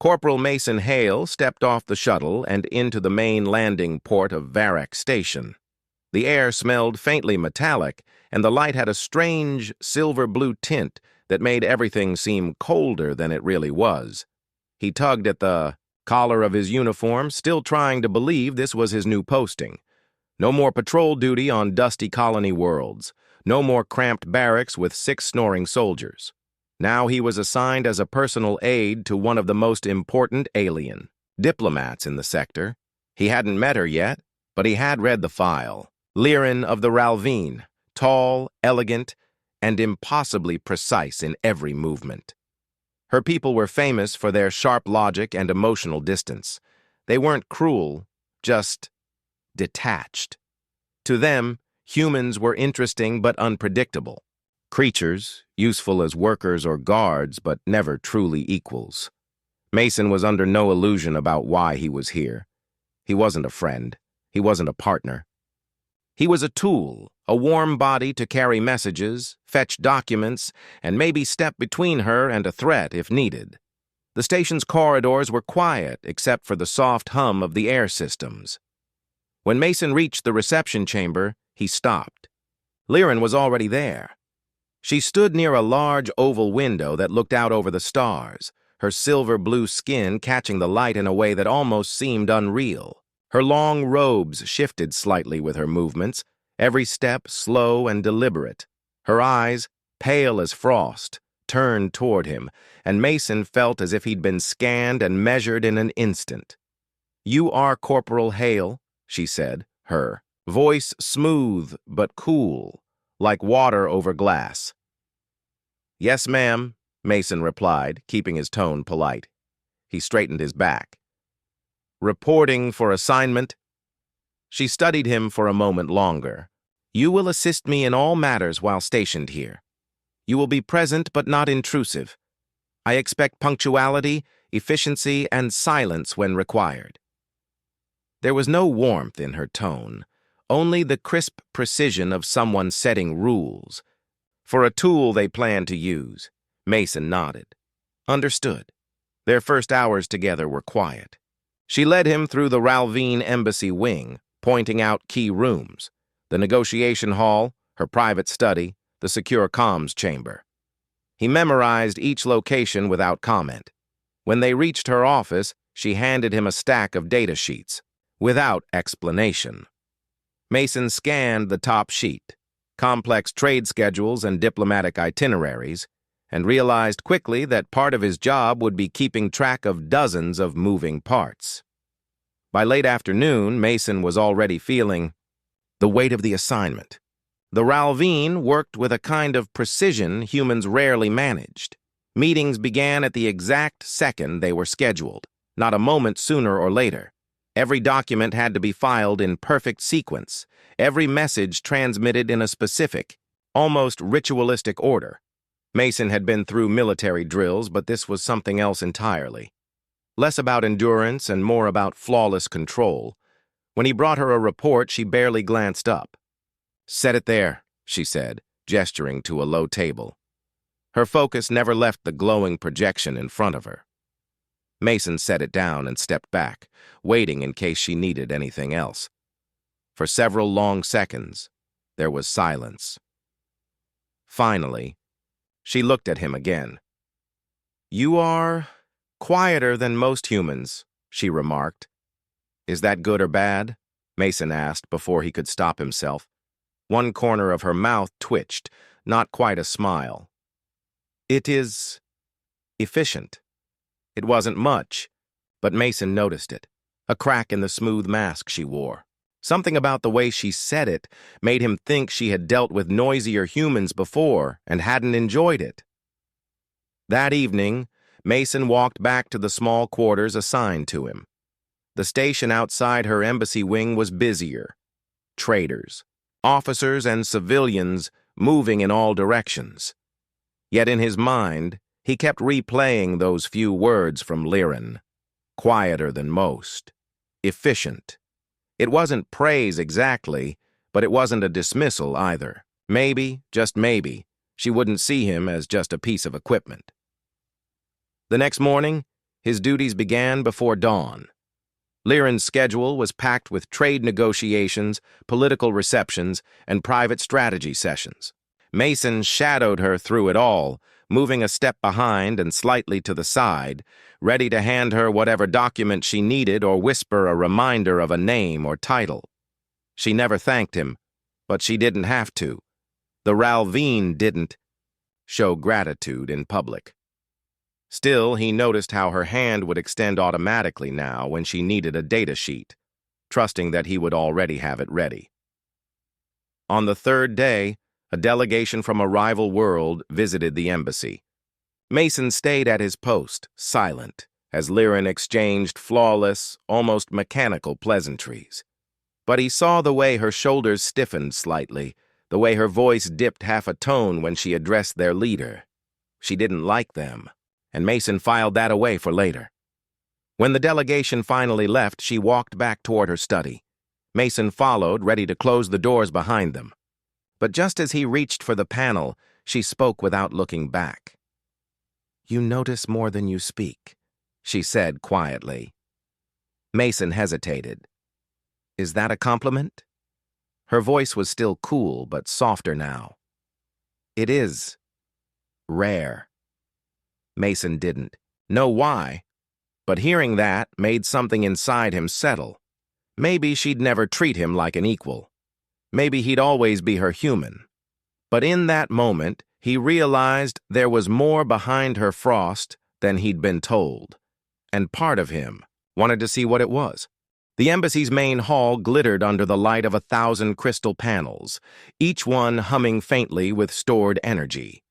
Corporal Mason Hale stepped off the shuttle and into the main landing port of Varek Station. The air smelled faintly metallic, and the light had a strange silver-blue tint that made everything seem colder than it really was. He tugged at the collar of his uniform, still trying to believe this was his new posting. No more patrol duty on dusty colony worlds. No more cramped barracks with 6 snoring soldiers. Now he was assigned as a personal aide to one of the most important alien diplomats in the sector. He hadn't met her yet, but he had read the file. Liren of the Ralvine, tall, elegant, and impossibly precise in every movement. Her people were famous for their sharp logic and emotional distance. They weren't cruel, just detached. To them, humans were interesting but unpredictable. Creatures, useful as workers or guards, but never truly equals. Mason was under no illusion about why he was here. He wasn't a friend. He wasn't a partner. He was a tool, a warm body to carry messages, fetch documents, and maybe step between her and a threat if needed. The station's corridors were quiet except for the soft hum of the air systems. When Mason reached the reception chamber, he stopped. Liren was already there. She stood near a large oval window that looked out over the stars, her silver-blue skin catching the light in a way that almost seemed unreal. Her long robes shifted slightly with her movements, every step slow and deliberate. Her eyes, pale as frost, turned toward him, and Mason felt as if he'd been scanned and measured in an instant. "You are Corporal Hale," she said, her voice smooth but cool, like water over glass. "Yes, ma'am," Mason replied, keeping his tone polite. He straightened his back. "Reporting for assignment?" She studied him for a moment longer. "You will assist me in all matters while stationed here. You will be present but not intrusive. I expect punctuality, efficiency, and silence when required." There was no warmth in her tone, only the crisp precision of someone setting rules. For a tool they planned to use, Mason nodded. Understood. Their first hours together were quiet. She led him through the Ralvine embassy wing, pointing out key rooms, the negotiation hall, her private study, the secure comms chamber. He memorized each location without comment. When they reached her office, she handed him a stack of data sheets, without explanation. Mason scanned the top sheet, complex trade schedules and diplomatic itineraries, and realized quickly that part of his job would be keeping track of dozens of moving parts. By late afternoon, Mason was already feeling the weight of the assignment. The Ralvine worked with a kind of precision humans rarely managed. Meetings began at the exact second they were scheduled, not a moment sooner or later. Every document had to be filed in perfect sequence, every message transmitted in a specific, almost ritualistic order. Mason had been through military drills, but this was something else entirely. Less about endurance and more about flawless control. When he brought her a report, she barely glanced up. "Set it there," she said, gesturing to a low table. Her focus never left the glowing projection in front of her. Mason set it down and stepped back, waiting in case she needed anything else. For several long seconds, there was silence. Finally, she looked at him again. "You are quieter than most humans," she remarked. "Is that good or bad?" Mason asked before he could stop himself. One corner of her mouth twitched, not quite a smile. "It is efficient." It wasn't much, but Mason noticed it, a crack in the smooth mask she wore. Something about the way she said it made him think she had dealt with noisier humans before and hadn't enjoyed it. That evening, Mason walked back to the small quarters assigned to him. The station outside her embassy wing was busier. Traders, officers, and civilians moving in all directions. Yet in his mind, he kept replaying those few words from Liren. Quieter than most. Efficient. It wasn't praise exactly, but it wasn't a dismissal either. Maybe, just maybe, she wouldn't see him as just a piece of equipment. The next morning, His duties began before dawn. Liren's schedule was packed with trade negotiations, political receptions, and private strategy sessions. Mason shadowed her through it all, moving a step behind and slightly to the side, ready to hand her whatever document she needed or whisper a reminder of a name or title. She never thanked him, but she didn't have to. The Ralvine didn't show gratitude in public. Still, he noticed how her hand would extend automatically now when she needed a data sheet, trusting that he would already have it ready. On the third day, a delegation from a rival world visited the embassy. Mason stayed at his post, silent, as Liren exchanged flawless, almost mechanical pleasantries. But he saw the way her shoulders stiffened slightly, the way her voice dipped half a tone when she addressed their leader. She didn't like them, and Mason filed that away for later. When the delegation finally left, she walked back toward her study. Mason followed, ready to close the doors behind them. But just as he reached for the panel, she spoke without looking back. "You notice more than you speak," she said quietly. Mason hesitated. "Is that a compliment?" Her voice was still cool, but softer now. "It is. Rare." Mason didn't know why, but hearing that made something inside him settle. Maybe she'd never treat him like an equal. Maybe he'd always be her human. But in that moment, he realized there was more behind her frost than he'd been told, and part of him wanted to see what it was. The embassy's main hall glittered under the light of 1,000 crystal panels, each one humming faintly with stored energy.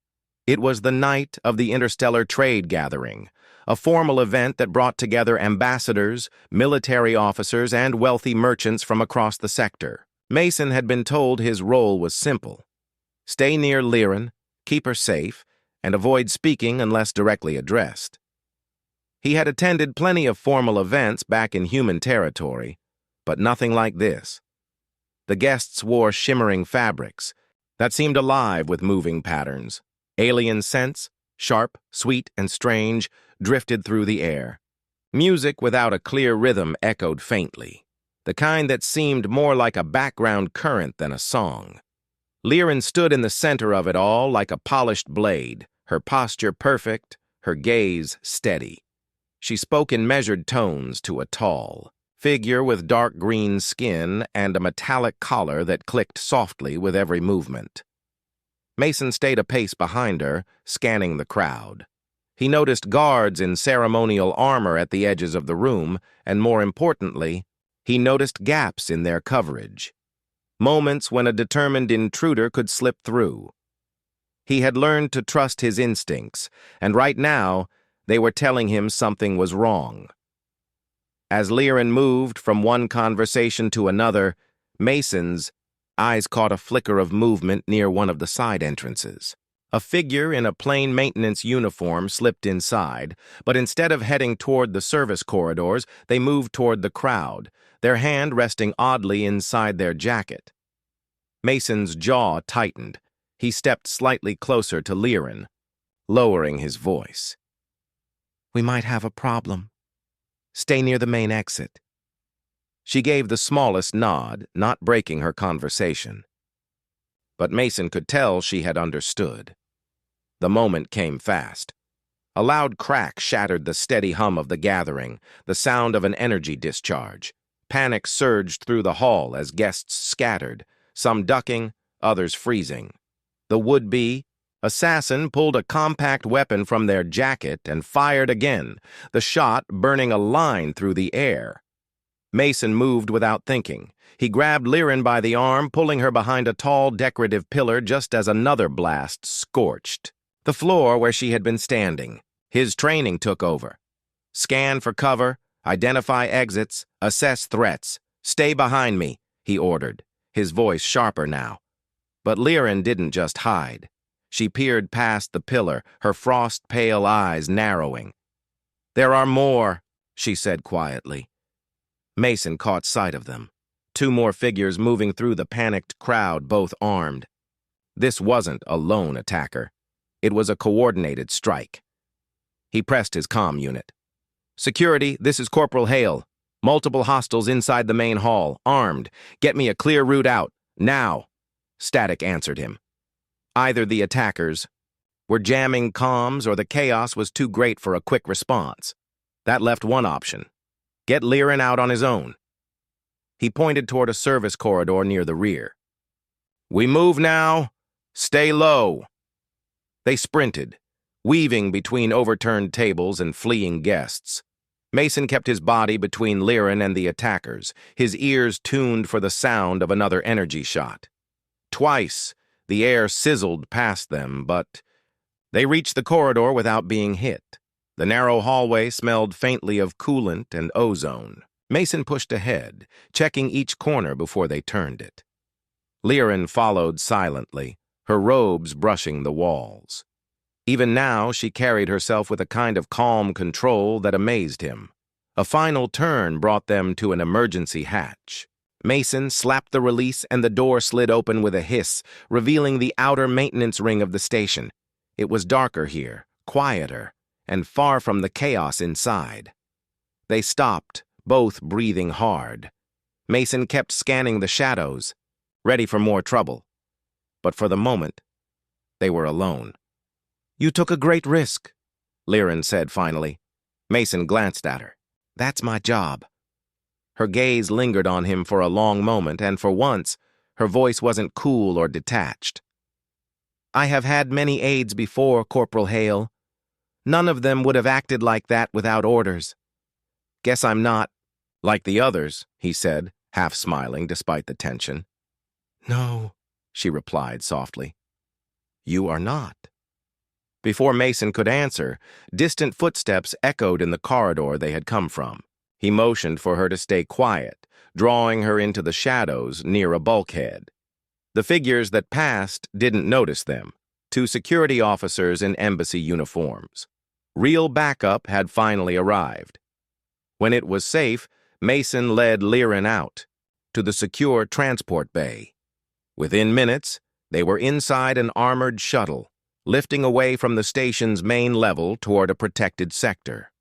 It was the night of the Interstellar Trade Gathering, a formal event that brought together ambassadors, military officers, and wealthy merchants from across the sector. Mason had been told his role was simple: stay near Liren, keep her safe, and avoid speaking unless directly addressed. He had attended plenty of formal events back in human territory, but nothing like this. The guests wore shimmering fabrics that seemed alive with moving patterns. Alien scents, sharp, sweet, and strange, drifted through the air. Music without a clear rhythm echoed faintly, the kind that seemed more like a background current than a song. Liren stood in the center of it all like a polished blade, her posture perfect, her gaze steady. She spoke in measured tones to a tall figure with dark green skin and a metallic collar that clicked softly with every movement. Mason stayed a pace behind her, scanning the crowd. He noticed guards in ceremonial armor at the edges of the room, and more importantly, he noticed gaps in their coverage. Moments when a determined intruder could slip through. He had learned to trust his instincts, and right now, they were telling him something was wrong. As Liren moved from one conversation to another, Mason's eyes caught a flicker of movement near one of the side entrances. A figure in a plain maintenance uniform slipped inside, but instead of heading toward the service corridors, they moved toward the crowd, their hand resting oddly inside their jacket. Mason's jaw tightened. He stepped slightly closer to Liren, lowering his voice. "We might have a problem. Stay near the main exit." She gave the smallest nod, not breaking her conversation. But Mason could tell she had understood. The moment came fast. A loud crack shattered the steady hum of the gathering, the sound of an energy discharge. Panic surged through the hall as guests scattered, some ducking, others freezing. The would-be assassin pulled a compact weapon from their jacket and fired again, the shot burning a line through the air. Mason moved without thinking. He grabbed Liren by the arm, pulling her behind a tall, decorative pillar just as another blast scorched the floor where she had been standing. His training took over. Scan for cover, identify exits, assess threats. "Stay behind me," he ordered, his voice sharper now. But Liren didn't just hide. She peered past the pillar, her frost-pale eyes narrowing. "There are more," she said quietly. Mason caught sight of them. Two more figures moving through the panicked crowd, both armed. This wasn't a lone attacker. It was a coordinated strike. He pressed his comm unit. Security, this is Corporal Hale. Multiple hostiles inside the main hall, armed. Get me a clear route out, now. Static answered him. Either the attackers were jamming comms or the chaos was too great for a quick response. That left one option. Get Liren out on his own. He pointed toward a service corridor near the rear. We move now. Stay low. They sprinted, weaving between overturned tables and fleeing guests. Mason kept his body between Liren and the attackers, his ears tuned for the sound of another energy shot. Twice, the air sizzled past them, but they reached the corridor without being hit. The narrow hallway smelled faintly of coolant and ozone. Mason pushed ahead, checking each corner before they turned it. Liren followed silently, her robes brushing the walls. Even now, she carried herself with a kind of calm control that amazed him. A final turn brought them to an emergency hatch. Mason slapped the release and the door slid open with a hiss, revealing the outer maintenance ring of the station. It was darker here, quieter, and far from the chaos inside. They stopped, both breathing hard. Mason kept scanning the shadows, ready for more trouble. But for the moment, they were alone. You took a great risk, Liren said finally. Mason glanced at her. That's my job. Her gaze lingered on him for a long moment, and for once, her voice wasn't cool or detached. I have had many aides before, Corporal Hale. None of them would have acted like that without orders. Guess I'm not like the others, he said, half smiling despite the tension. No, she replied softly. You are not. Before Mason could answer, distant footsteps echoed in the corridor they had come from. He motioned for her to stay quiet, drawing her into the shadows near a bulkhead. The figures that passed didn't notice them, two security officers in embassy uniforms. Real backup had finally arrived. When it was safe, Mason led Liren out to the secure transport bay. Within minutes, they were inside an armored shuttle, lifting away from the station's main level toward a protected sector.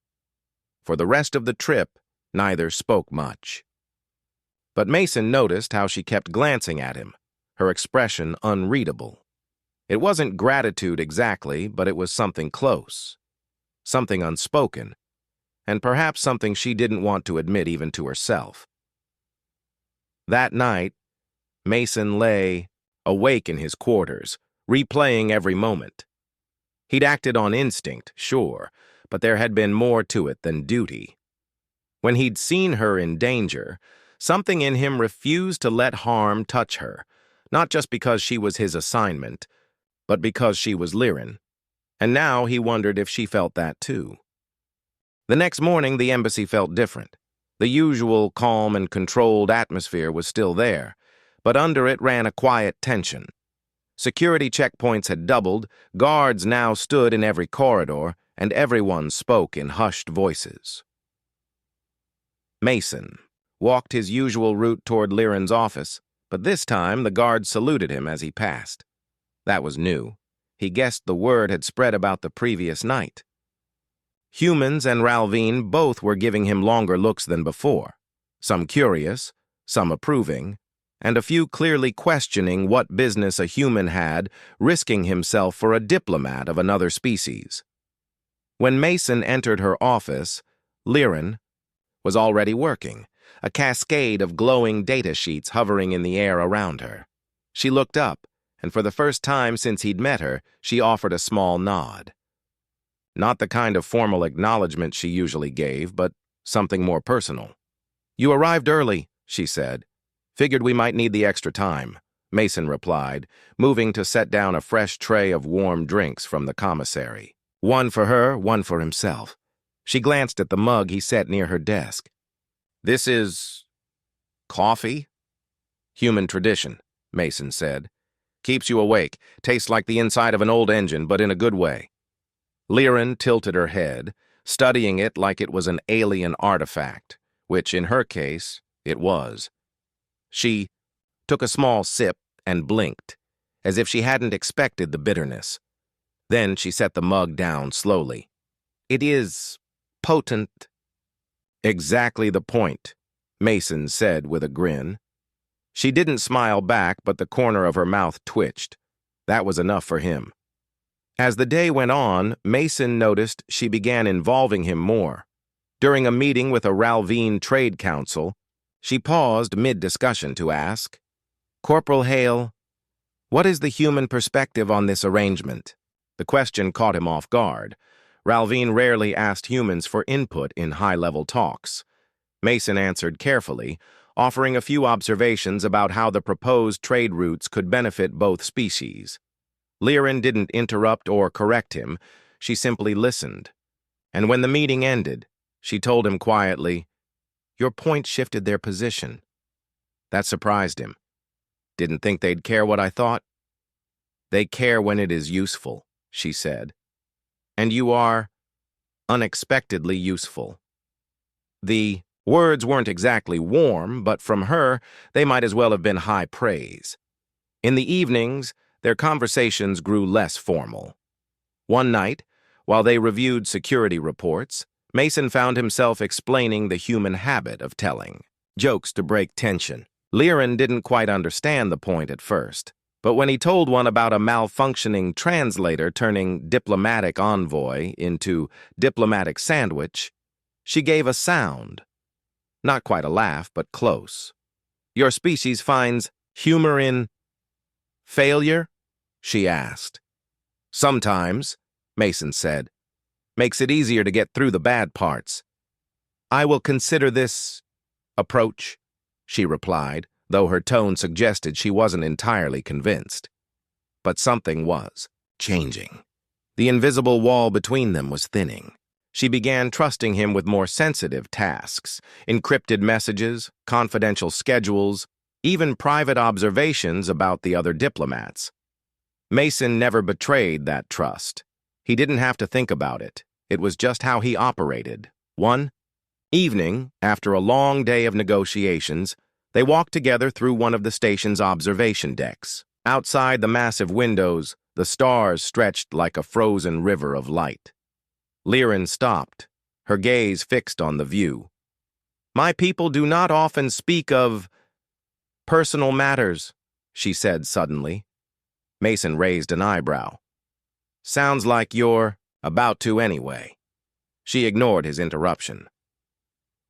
For the rest of the trip, neither spoke much. But Mason noticed how she kept glancing at him, her expression unreadable. It wasn't gratitude exactly, but it was something close, something unspoken, and perhaps something she didn't want to admit even to herself. That night, Mason lay awake in his quarters, replaying every moment. He'd acted on instinct, sure, but there had been more to it than duty. When he'd seen her in danger, something in him refused to let harm touch her, not just because she was his assignment, but because she was Liren. And now he wondered if she felt that too. The next morning, the embassy felt different. The usual calm and controlled atmosphere was still there, but under it ran a quiet tension. Security checkpoints had doubled, guards now stood in every corridor, and everyone spoke in hushed voices. Mason walked his usual route toward Liren's office, but this time the guards saluted him as he passed. That was new. He guessed the word had spread about the previous night. Humans and Ralvine both were giving him longer looks than before, some curious, some approving, and a few clearly questioning what business a human had risking himself for a diplomat of another species. When Mason entered her office, Liren was already working, a cascade of glowing data sheets hovering in the air around her. She looked up, and for the first time since he'd met her, she offered a small nod. Not the kind of formal acknowledgement she usually gave, but something more personal. You arrived early, she said. Figured we might need the extra time, Mason replied, moving to set down a fresh tray of warm drinks from the commissary. One for her, one for himself. She glanced at the mug he set near her desk. This is coffee? Human tradition, Mason said. Keeps you awake, tastes like the inside of an old engine, but in a good way. Liren tilted her head, studying it like it was an alien artifact, which in her case, it was. She took a small sip and blinked, as if she hadn't expected the bitterness. Then she set the mug down slowly. It is potent Exactly the point, Mason said with a grin. She didn't smile back, but the corner of her mouth twitched. That was enough for him. As the day went on, Mason noticed she began involving him more. During a meeting with a Ralvine Trade Council, she paused mid-discussion to ask, "Corporal Hale, what is the human perspective on this arrangement?" The question caught him off guard. Ralvine rarely asked humans for input in high-level talks. Mason answered carefully, offering a few observations about how the proposed trade routes could benefit both species. Liren didn't interrupt or correct him. She simply listened. And when the meeting ended, she told him quietly, "Your point shifted their position." That surprised him. "Didn't think they'd care what I thought?" "They care when it is useful," she said. "And you are unexpectedly useful." The words weren't exactly warm, but from her, they might as well have been high praise. In the evenings, their conversations grew less formal. One night, while they reviewed security reports, Mason found himself explaining the human habit of telling jokes to break tension. Liren didn't quite understand the point at first, but when he told one about a malfunctioning translator turning diplomatic envoy into diplomatic sandwich, she gave a sound. Not quite a laugh, but close. "Your species finds humor in failure?" she asked. "Sometimes," Mason said. "Makes it easier to get through the bad parts." "I will consider this approach," she replied, though her tone suggested she wasn't entirely convinced. But something was changing. The invisible wall between them was thinning. She began trusting him with more sensitive tasks, encrypted messages, confidential schedules, even private observations about the other diplomats. Mason never betrayed that trust. He didn't have to think about it. It was just how he operated. One evening, after a long day of negotiations, they walked together through one of the station's observation decks. Outside the massive windows, the stars stretched like a frozen river of light. Liren stopped, her gaze fixed on the view. "My people do not often speak of personal matters," she said suddenly. Mason raised an eyebrow. "Sounds like you're about to anyway." She ignored his interruption.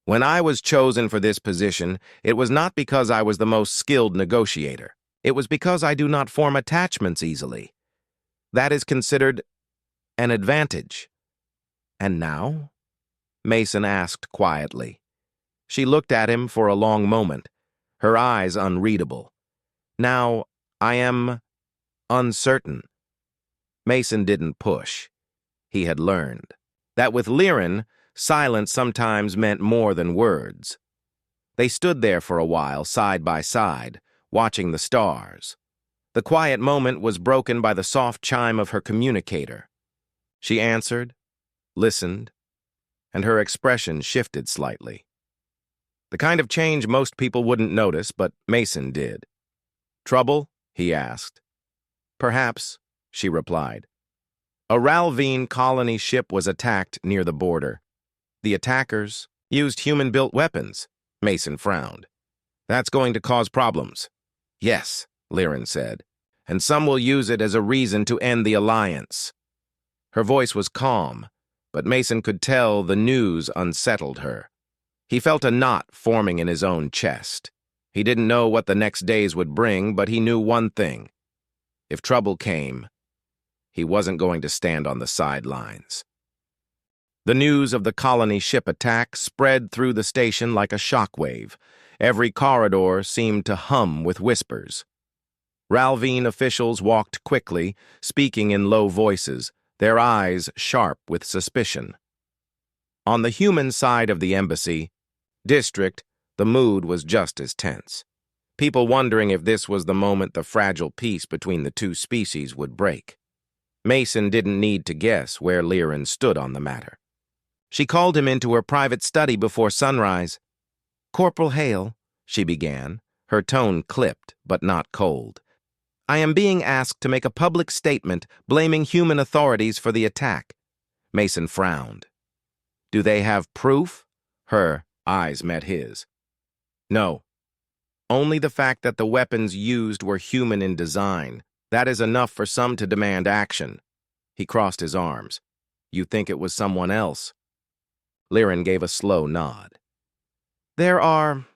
"When I was chosen for this position, it was not because I was the most skilled negotiator. It was because I do not form attachments easily. That is considered an advantage." "And now?" Mason asked quietly. She looked at him for a long moment, her eyes unreadable. "Now, I am uncertain." Mason didn't push. He had learned that with Liren, silence sometimes meant more than words. They stood there for a while, side by side, watching the stars. The quiet moment was broken by the soft chime of her communicator. She answered, listened, and her expression shifted slightly. The kind of change most people wouldn't notice, but Mason did. "Trouble?" he asked. "Perhaps," she replied. A Ralvine colony ship was attacked near the border. The attackers used human-built weapons. Mason frowned. "That's going to cause problems." "Yes," Liren said, "and some will use it as a reason to end the alliance." Her voice was calm, but Mason could tell the news unsettled her. He felt a knot forming in his own chest. He didn't know what the next days would bring, but he knew one thing. If trouble came, he wasn't going to stand on the sidelines. The news of the colony ship attack spread through the station like a shockwave. Every corridor seemed to hum with whispers. Ralvine officials walked quickly, speaking in low voices, their eyes sharp with suspicion. On the human side of the embassy district, the mood was just as tense. People wondering if this was the moment the fragile peace between the two species would break. Mason didn't need to guess where Liren stood on the matter. She called him into her private study before sunrise. "Corporal Hale," she began, her tone clipped but not cold. "I am being asked to make a public statement blaming human authorities for the attack." Mason frowned. "Do they have proof?" Her eyes met his. No, only the fact that the weapons used were human in design. That is enough for some to demand action. He crossed his arms. You think it was someone else? Liren gave a slow nod. There are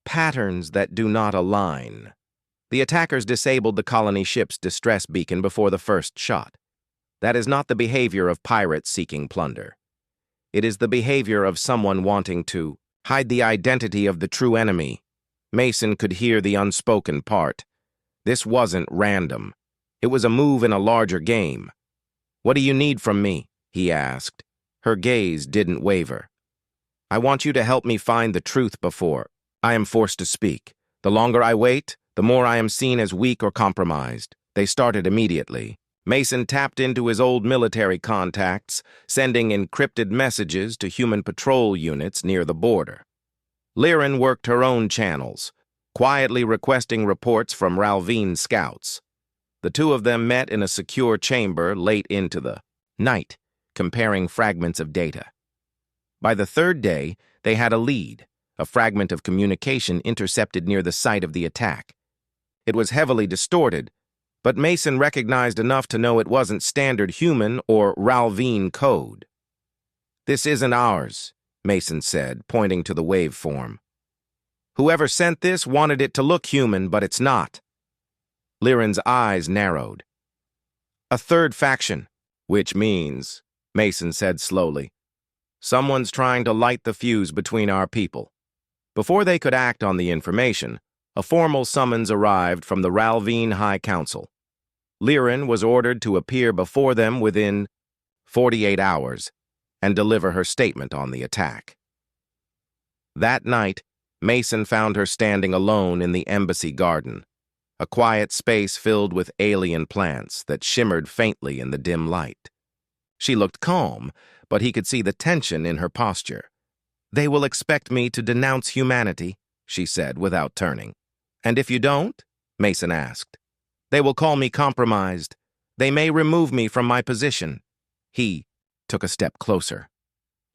patterns that do not align. The attackers disabled the colony ship's distress beacon before the first shot. That is not the behavior of pirates seeking plunder. It is the behavior of someone wanting to hide the identity of the true enemy. Mason could hear the unspoken part. This wasn't random. It was a move in a larger game. What do you need from me? He asked. Her gaze didn't waver. I want you to help me find the truth before I am forced to speak. The longer I wait, the more I am seen as weak or compromised. They started immediately. Mason tapped into his old military contacts, sending encrypted messages to human patrol units near the border. Liren worked her own channels, quietly requesting reports from Ralvine scouts. The two of them met in a secure chamber late into the night, comparing fragments of data. By the third day, they had a lead, a fragment of communication intercepted near the site of the attack. It was heavily distorted, but Mason recognized enough to know it wasn't standard human or Ralvine code. This isn't ours, Mason said, pointing to the waveform. Whoever sent this wanted it to look human, but it's not. Liren's eyes narrowed. A third faction, which means, Mason said slowly, someone's trying to light the fuse between our people. Before they could act on the information, a formal summons arrived from the Ralvine High Council. Liren was ordered to appear before them within 48 hours and deliver her statement on the attack. That night, Mason found her standing alone in the embassy garden, a quiet space filled with alien plants that shimmered faintly in the dim light. She looked calm, but he could see the tension in her posture. They will expect me to denounce humanity, she said without turning. And if you don't? Mason asked. They will call me compromised. They may remove me from my position. He took a step closer.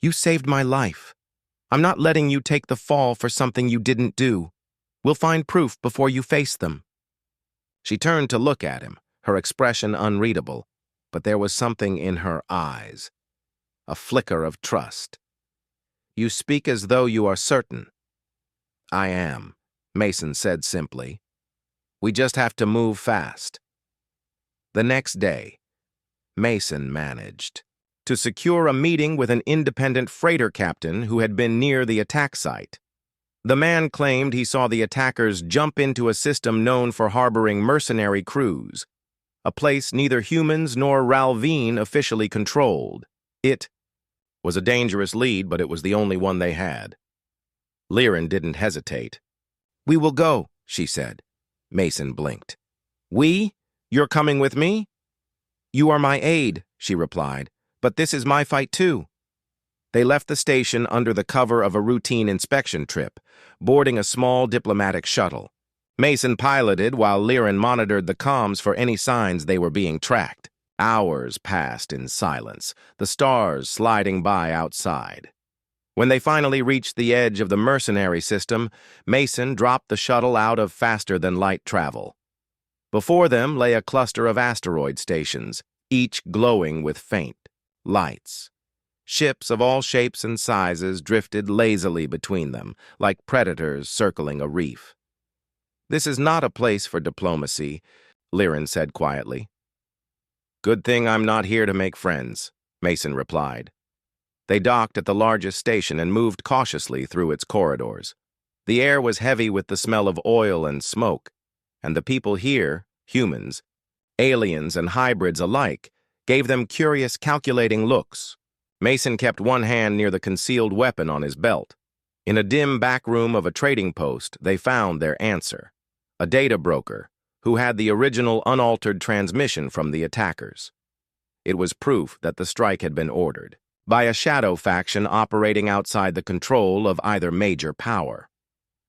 You saved my life. I'm not letting you take the fall for something you didn't do. We'll find proof before you face them. She turned to look at him, her expression unreadable, but there was something in her eyes, a flicker of trust. You speak as though you are certain. I am, Mason said simply. We just have to move fast. The next day, Mason managed to secure a meeting with an independent freighter captain who had been near the attack site. The man claimed he saw the attackers jump into a system known for harboring mercenary crews, a place neither humans nor Ralvine officially controlled. It was a dangerous lead, but it was the only one they had. Liren didn't hesitate. We will go, she said. Mason blinked. We? You're coming with me? You are my aide, she replied, but this is my fight too. They left the station under the cover of a routine inspection trip, boarding a small diplomatic shuttle. Mason piloted while Liren monitored the comms for any signs they were being tracked. Hours passed in silence, the stars sliding by outside. When they finally reached the edge of the mercenary system, Mason dropped the shuttle out of faster-than-light travel. Before them lay a cluster of asteroid stations, each glowing with faint lights. Ships of all shapes and sizes drifted lazily between them, like predators circling a reef. This is not a place for diplomacy, Liren said quietly. Good thing I'm not here to make friends, Mason replied. They docked at the largest station and moved cautiously through its corridors. The air was heavy with the smell of oil and smoke, and the people here, humans, aliens and hybrids alike, gave them curious, calculating looks. Mason kept one hand near the concealed weapon on his belt. In a dim back room of a trading post, they found their answer, a data broker who had the original unaltered transmission from the attackers. It was proof that the strike had been ordered by a shadow faction operating outside the control of either major power.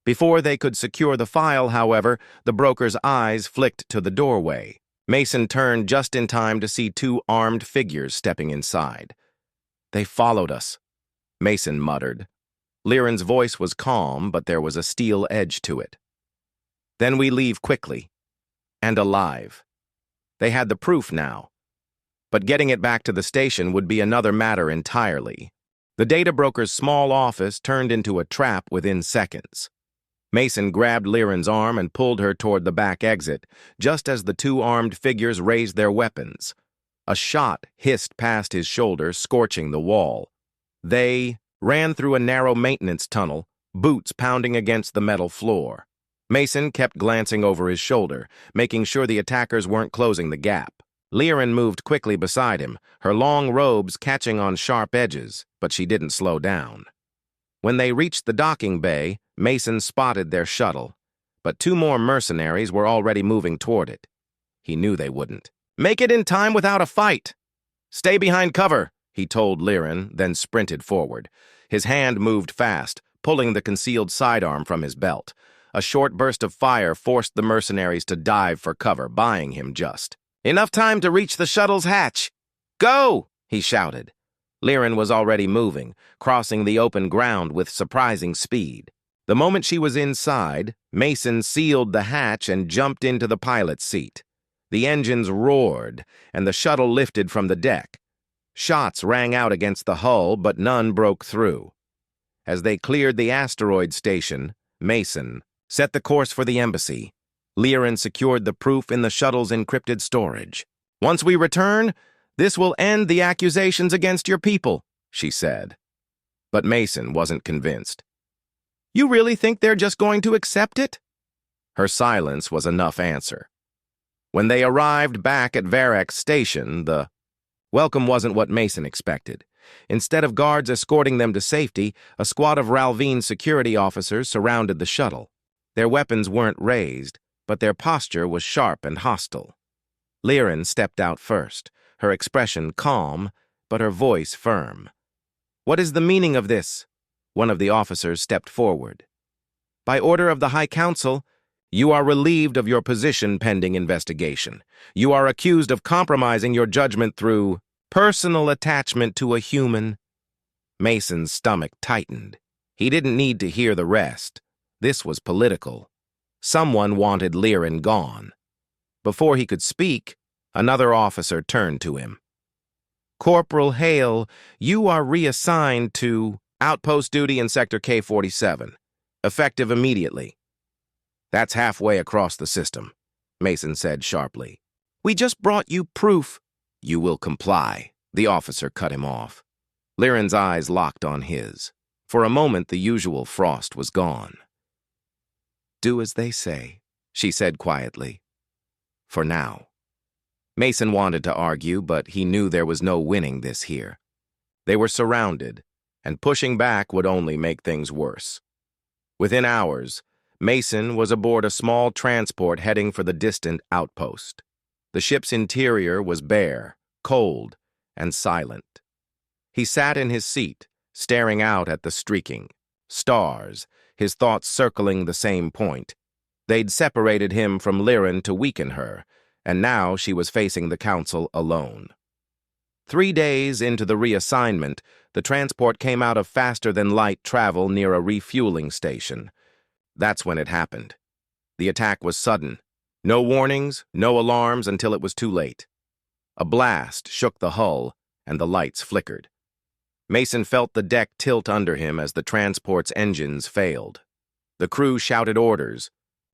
Before they could secure the file, however, the broker's eyes flicked to the doorway. Mason turned just in time to see two armed figures stepping inside. They followed us, Mason muttered. Liren's voice was calm, but there was a steel edge to it. Then we leave quickly. And alive. They had the proof now. But getting it back to the station would be another matter entirely. The data broker's small office turned into a trap within seconds. Mason grabbed Liren's arm and pulled her toward the back exit, just as the two armed figures raised their weapons. A shot hissed past his shoulder, scorching the wall. They ran through a narrow maintenance tunnel, boots pounding against the metal floor. Mason kept glancing over his shoulder, making sure the attackers weren't closing the gap. Liren moved quickly beside him, her long robes catching on sharp edges, but she didn't slow down. When they reached the docking bay, Mason spotted their shuttle, but two more mercenaries were already moving toward it. He knew they wouldn't. "Make it in time without a fight! Stay behind cover," he told Liren, then sprinted forward. His hand moved fast, pulling the concealed sidearm from his belt. A short burst of fire forced the mercenaries to dive for cover, buying him just enough time to reach the shuttle's hatch. "Go!" he shouted. Liren was already moving, crossing the open ground with surprising speed. The moment she was inside, Mason sealed the hatch and jumped into the pilot's seat. The engines roared, and the shuttle lifted from the deck. Shots rang out against the hull, but none broke through. As they cleared the asteroid station, Mason set the course for the embassy. Liren secured the proof in the shuttle's encrypted storage. "Once we return, this will end the accusations against your people," she said. But Mason wasn't convinced. "You really think they're just going to accept it?" Her silence was enough answer. When they arrived back at Varek Station, the welcome wasn't what Mason expected. Instead of guards escorting them to safety, a squad of Ralvine security officers surrounded the shuttle. Their weapons weren't raised, but their posture was sharp and hostile. Liren stepped out first, her expression calm, but her voice firm. "What is the meaning of this?" One of the officers stepped forward. "By order of the High Council, you are relieved of your position pending investigation. You are accused of compromising your judgment through personal attachment to a human." Mason's stomach tightened. He didn't need to hear the rest. This was political. Someone wanted Liren gone. Before he could speak, another officer turned to him. "Corporal Hale, you are reassigned to outpost duty in Sector K-47, effective immediately." "That's halfway across the system," Mason said sharply. "We just brought you proof." "You will comply," the officer cut him off. Liren's eyes locked on his. For a moment, the usual frost was gone. "Do as they say," she said quietly. "For now." Mason wanted to argue, but he knew there was no winning this here. They were surrounded, and pushing back would only make things worse. Within hours, Mason was aboard a small transport heading for the distant outpost. The ship's interior was bare, cold, and silent. He sat in his seat, staring out at the streaking stars, his thoughts circling the same point. They'd separated him from Liren to weaken her, and now she was facing the council alone. 3 days into the reassignment, the transport came out of faster-than-light travel near a refueling station. That's when it happened. The attack was sudden. No warnings, no alarms until it was too late. A blast shook the hull, and the lights flickered. Mason felt the deck tilt under him as the transport's engines failed. The crew shouted orders,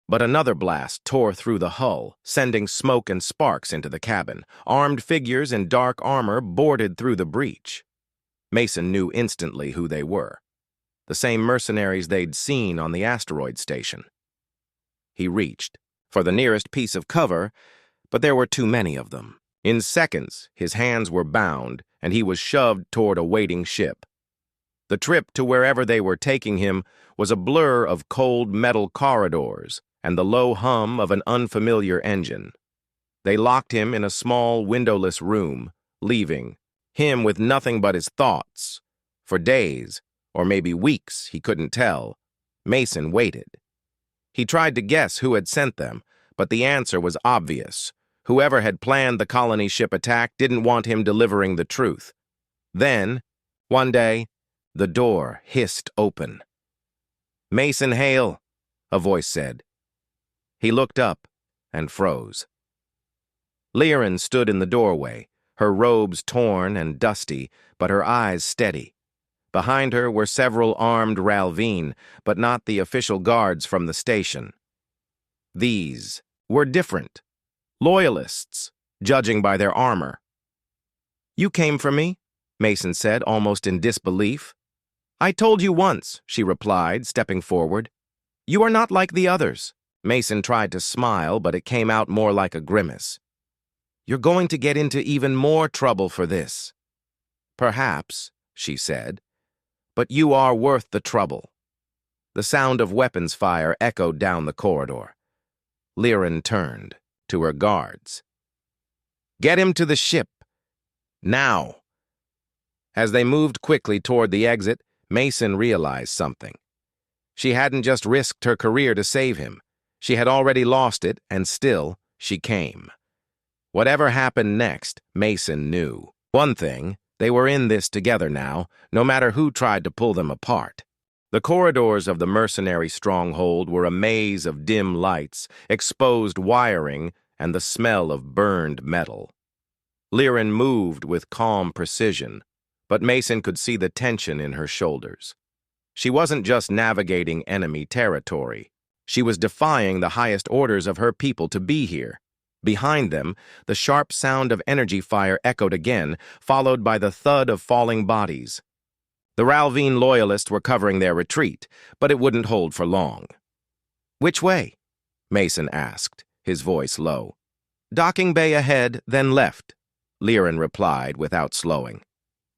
but another blast tore through the hull, sending smoke and sparks into the cabin. Armed figures in dark armor boarded through the breach. Mason knew instantly who they were. The same mercenaries they'd seen on the asteroid station. He reached for the nearest piece of cover, but there were too many of them. In seconds, his hands were bound, and he was shoved toward a waiting ship. The trip to wherever they were taking him was a blur of cold metal corridors and the low hum of an unfamiliar engine. They locked him in a small, windowless room, leaving him with nothing but his thoughts. For days, or maybe weeks, he couldn't tell, Mason waited. He tried to guess who had sent them, but the answer was obvious. Whoever had planned the colony ship attack didn't want him delivering the truth. Then, one day, The door hissed open. "Mason Hale," a voice said. He looked up and froze. Liren stood in the doorway, her robes torn and dusty, but her eyes steady. Behind her were several armed Ralveen, but not the official guards from the station. These were different. Loyalists, judging by their armor. "You came for me?" Mason said, almost in disbelief. "I told you once," she replied, stepping forward. "You are not like the others." Mason tried to smile, but it came out more like a grimace. "You're going to get into even more trouble for this." "Perhaps," she said, "but you are worth the trouble." The sound of weapons fire echoed down the corridor. Liren turned to her guards. "Get him to the ship. Now." As they moved quickly toward the exit, Mason realized something. She hadn't just risked her career to save him. She had already lost it, and still, she came. Whatever happened next, Mason knew. One thing, they were in this together now, no matter who tried to pull them apart. The corridors of the mercenary stronghold were a maze of dim lights, exposed wiring, and the smell of burned metal. Liren moved with calm precision, but Mason could see the tension in her shoulders. She wasn't just navigating enemy territory. She was defying the highest orders of her people to be here. Behind them, the sharp sound of energy fire echoed again, followed by the thud of falling bodies. The Ralveen loyalists were covering their retreat, but it wouldn't hold for long. "Which way?" Mason asked, his voice low. "Docking bay ahead, then left," Liren replied without slowing.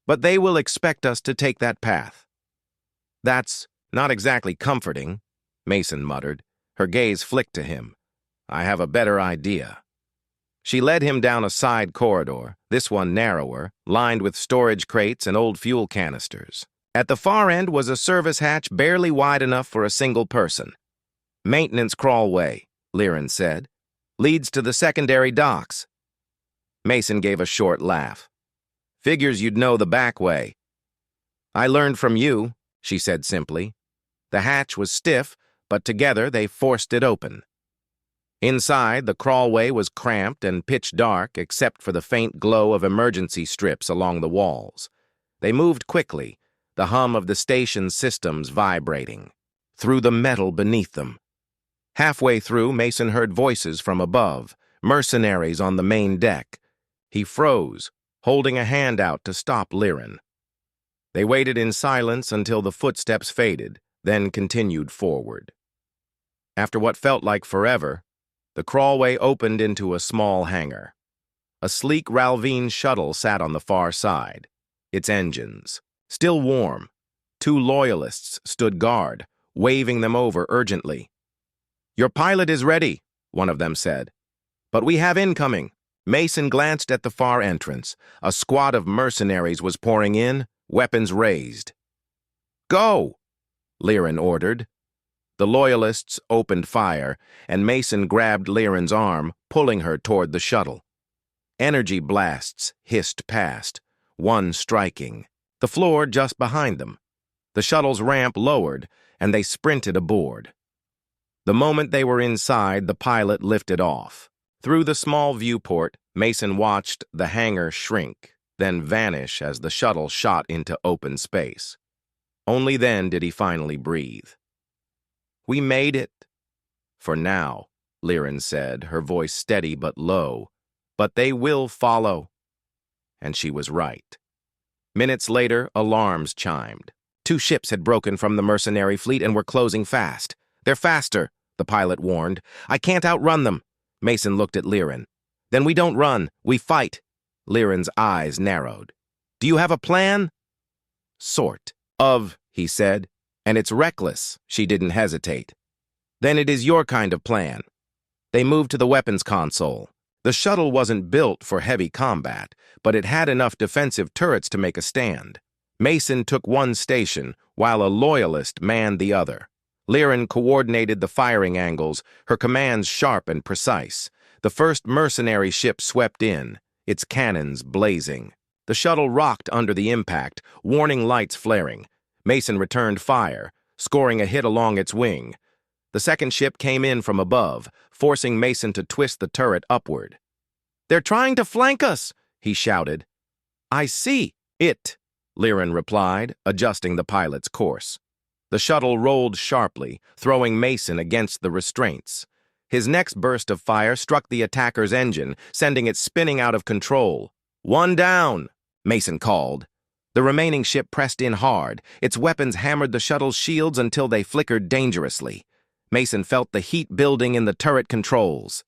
"But they will expect us to take that path." "That's not exactly comforting," Mason muttered. Her gaze flicked to him. "I have a better idea." She led him down a side corridor, this one narrower, lined with storage crates and old fuel canisters. At the far end was a service hatch barely wide enough for a single person. "Maintenance crawlway," Liren said. "Leads to the secondary docks." Mason gave a short laugh. "Figures you'd know the back way." "I learned from you," she said simply. The hatch was stiff, but together they forced it open. Inside, the crawlway was cramped and pitch dark except for the faint glow of emergency strips along the walls. They moved quickly, the hum of the station's systems vibrating, through the metal beneath them. Halfway through, Mason heard voices from above, mercenaries on the main deck. He froze, holding a hand out to stop Liren. They waited in silence until the footsteps faded, then continued forward. After what felt like forever, the crawlway opened into a small hangar. A sleek Ralveen shuttle sat on the far side, its engines still warm. Two loyalists stood guard, waving them over urgently. "Your pilot is ready," one of them said. "But we have incoming." Mason glanced at the far entrance. A squad of mercenaries was pouring in, weapons raised. "Go!" Liren ordered. The loyalists opened fire, and Mason grabbed Liren's arm, pulling her toward the shuttle. Energy blasts hissed past, one striking the floor just behind them. The shuttle's ramp lowered, and they sprinted aboard. The moment they were inside, the pilot lifted off. Through the small viewport, Mason watched the hangar shrink, then vanish as the shuttle shot into open space. Only then did he finally breathe. "We made it." "For now," Liren said, her voice steady but low. "But they will follow." And she was right. Minutes later, alarms chimed. 2 ships had broken from the mercenary fleet and were closing fast. "They're faster," the pilot warned. "I can't outrun them." Mason looked at Liren. "Then we don't run, we fight." Liren's eyes narrowed. "Do you have a plan?" "Sort of," he said. "And it's reckless." She didn't hesitate. "Then it is your kind of plan." They moved to the weapons console. The shuttle wasn't built for heavy combat, but it had enough defensive turrets to make a stand. Mason took one station, while a loyalist manned the other. Liren coordinated the firing angles, her commands sharp and precise. The first mercenary ship swept in, its cannons blazing. The shuttle rocked under the impact, warning lights flaring. Mason returned fire, scoring a hit along its wing. The second ship came in from above, forcing Mason to twist the turret upward. "They're trying to flank us," he shouted. "I see it," Liren replied, adjusting the pilot's course. The shuttle rolled sharply, throwing Mason against the restraints. His next burst of fire struck the attacker's engine, sending it spinning out of control. "One down," Mason called. The remaining ship pressed in hard. Its weapons hammered the shuttle's shields until they flickered dangerously. Mason felt the heat building in the turret controls.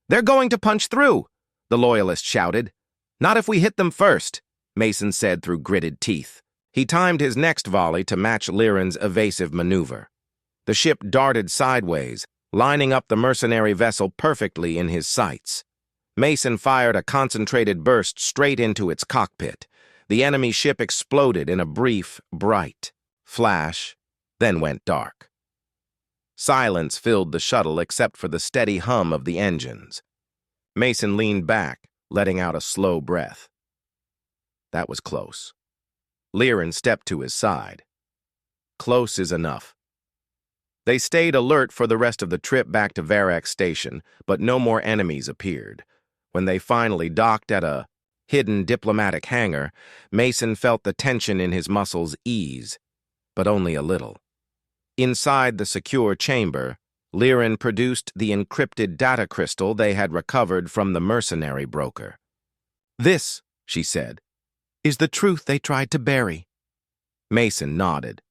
"They're going to punch through," the loyalist shouted. "Not if we hit them first," Mason said through gritted teeth. He timed his next volley to match Liren's evasive maneuver. The ship darted sideways, lining up the mercenary vessel perfectly in his sights. Mason fired a concentrated burst straight into its cockpit. The enemy ship exploded in a brief, bright flash, then went dark. Silence filled the shuttle except for the steady hum of the engines. Mason leaned back, letting out a slow breath. That was close. Liren stepped to his side. Close is enough. They stayed alert for the rest of the trip back to Viewership Station, but no more enemies appeared. When they finally docked at a hidden diplomatic hangar, Mason felt the tension in his muscles ease, but only a little. Inside the secure chamber, Liren produced the encrypted data crystal they had recovered from the mercenary broker. "This," she said, "is the truth they tried to bury." Mason nodded.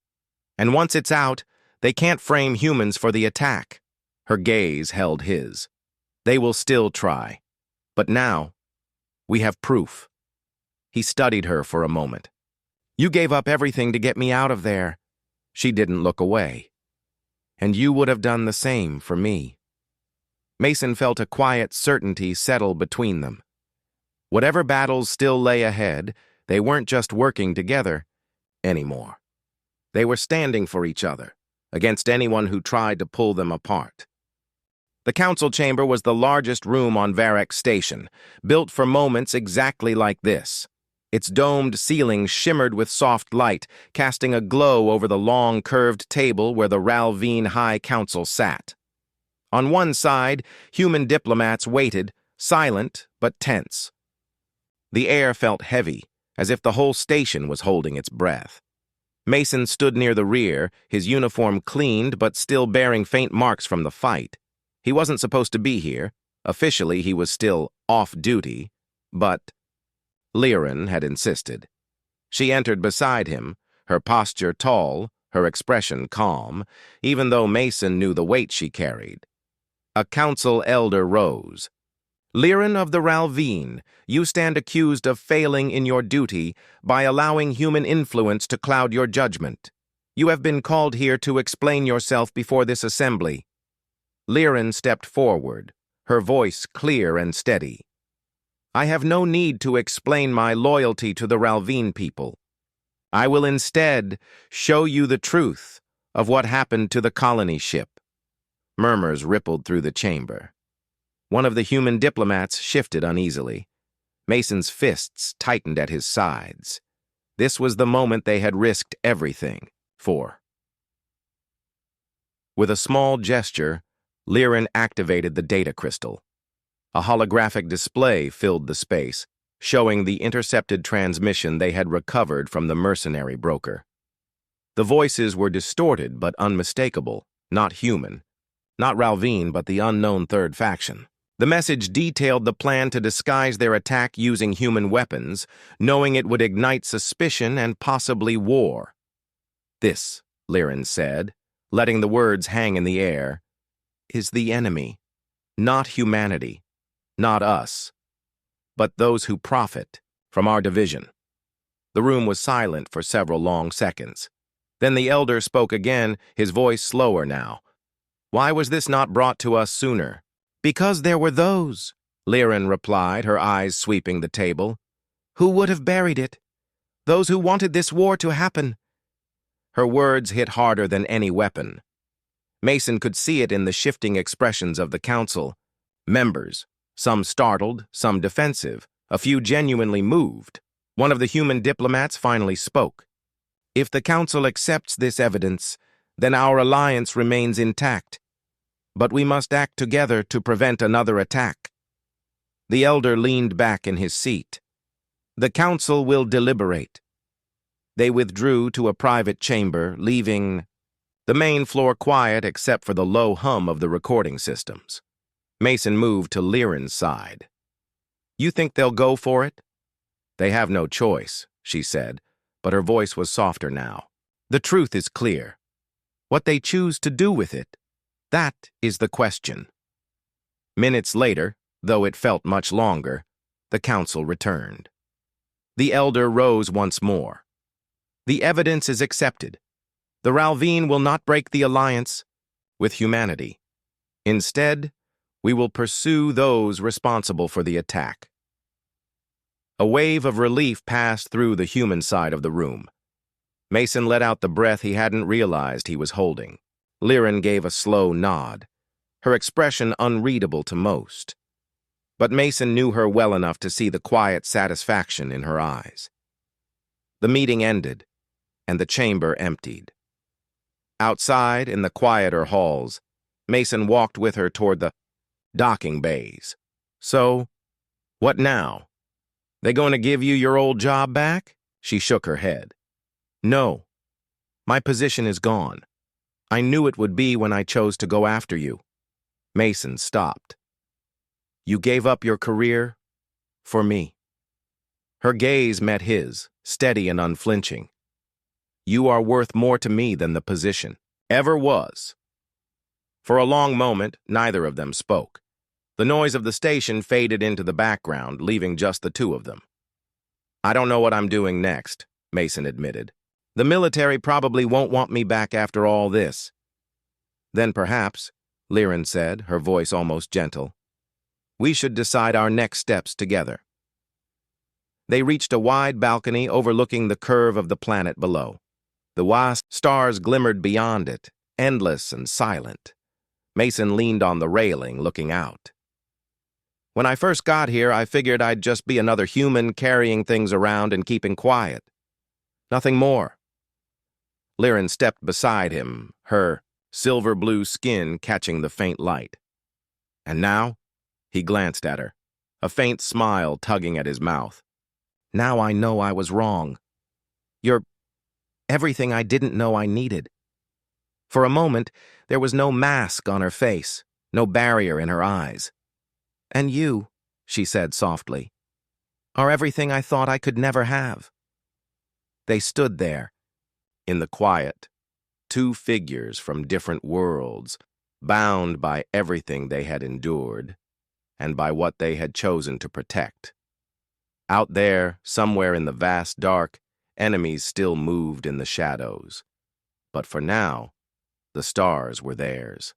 "And once it's out, they can't frame humans for the attack." Her gaze held his. "They will still try. But now, we have proof." He studied her for a moment. "You gave up everything to get me out of there." She didn't look away. "And you would have done the same for me." Mason felt a quiet certainty settle between them. Whatever battles still lay ahead, they weren't just working together anymore. They were standing for each other, against anyone who tried to pull them apart. The council chamber was the largest room on Viewership Station, built for moments exactly like this. Its domed ceiling shimmered with soft light, casting a glow over the long, curved table where the Ralveen High Council sat. On one side, human diplomats waited, silent but tense. The air felt heavy, as if the whole station was holding its breath. Mason stood near the rear, his uniform cleaned but still bearing faint marks from the fight. He wasn't supposed to be here. Officially, he was still off duty, but Liren had insisted. She entered beside him, her posture tall, her expression calm, even though Mason knew the weight she carried. A council elder rose. "Liren of the Ralveen, you stand accused of failing in your duty by allowing human influence to cloud your judgment. You have been called here to explain yourself before this assembly." Liren stepped forward, her voice clear and steady. "I have no need to explain my loyalty to the Ralveen people. I will instead show you the truth of what happened to the colony ship." Murmurs rippled through the chamber. One of the human diplomats shifted uneasily. Mason's fists tightened at his sides. This was the moment they had risked everything for. With a small gesture, Liren activated the data crystal. A holographic display filled the space, showing the intercepted transmission they had recovered from the mercenary broker. The voices were distorted but unmistakable, not human. Not Ralveen, but the unknown third faction. The message detailed the plan to disguise their attack using human weapons, knowing it would ignite suspicion and possibly war. "This," Liren said, letting the words hang in the air, "is the enemy. Not humanity, not us, but those who profit from our division." The room was silent for several long seconds. Then the elder spoke again, his voice slower now. "Why was this not brought to us sooner?" "Because there were those," Liren replied, her eyes sweeping the table, "who would have buried it. Those who wanted this war to happen." Her words hit harder than any weapon. Mason could see it in the shifting expressions of the council. Members, some startled, some defensive, a few genuinely moved. One of the human diplomats finally spoke. If the Council accepts this evidence, then our alliance remains intact. But we must act together to prevent another attack. The elder leaned back in his seat. The Council will deliberate. They withdrew to a private chamber, leaving the main floor quiet except for the low hum of the recording systems. Mason moved to Liren's side. You think they'll go for it? They have no choice, she said, but her voice was softer now. The truth is clear. What they choose to do with it, that is the question. Minutes later, though it felt much longer, the Council returned. The elder rose once more. The evidence is accepted. The Ralvine will not break the alliance with humanity. Instead, we will pursue those responsible for the attack. A wave of relief passed through the human side of the room. Mason let out the breath he hadn't realized he was holding. Liren gave a slow nod, her expression unreadable to most. But Mason knew her well enough to see the quiet satisfaction in her eyes. The meeting ended, and the chamber emptied. Outside, in the quieter halls, Mason walked with her toward the docking bays. So, what now? They going to give you your old job back? She shook her head. No. My position is gone. I knew it would be when I chose to go after you. Mason stopped. You gave up your career for me. Her gaze met his, steady and unflinching. You are worth more to me than the position ever was. For a long moment, neither of them spoke. The noise of the station faded into the background, leaving just the two of them. I don't know what I'm doing next, Mason admitted. The military probably won't want me back after all this. Then perhaps, Liren said, her voice almost gentle, we should decide our next steps together. They reached a wide balcony overlooking the curve of the planet below. The vast stars glimmered beyond it, endless and silent. Mason leaned on the railing, looking out. When I first got here, I figured I'd just be another human carrying things around and keeping quiet. Nothing more. Liren stepped beside him, her silver-blue skin catching the faint light. And now? He glanced at her, a faint smile tugging at his mouth. Now I know I was wrong. You're everything I didn't know I needed. For a moment, there was no mask on her face, no barrier in her eyes. And you, she said softly, are everything I thought I could never have. They stood there, in the quiet, two figures from different worlds, bound by everything they had endured, and by what they had chosen to protect. Out there, somewhere in the vast dark, enemies still moved in the shadows. But for now, the stars were theirs.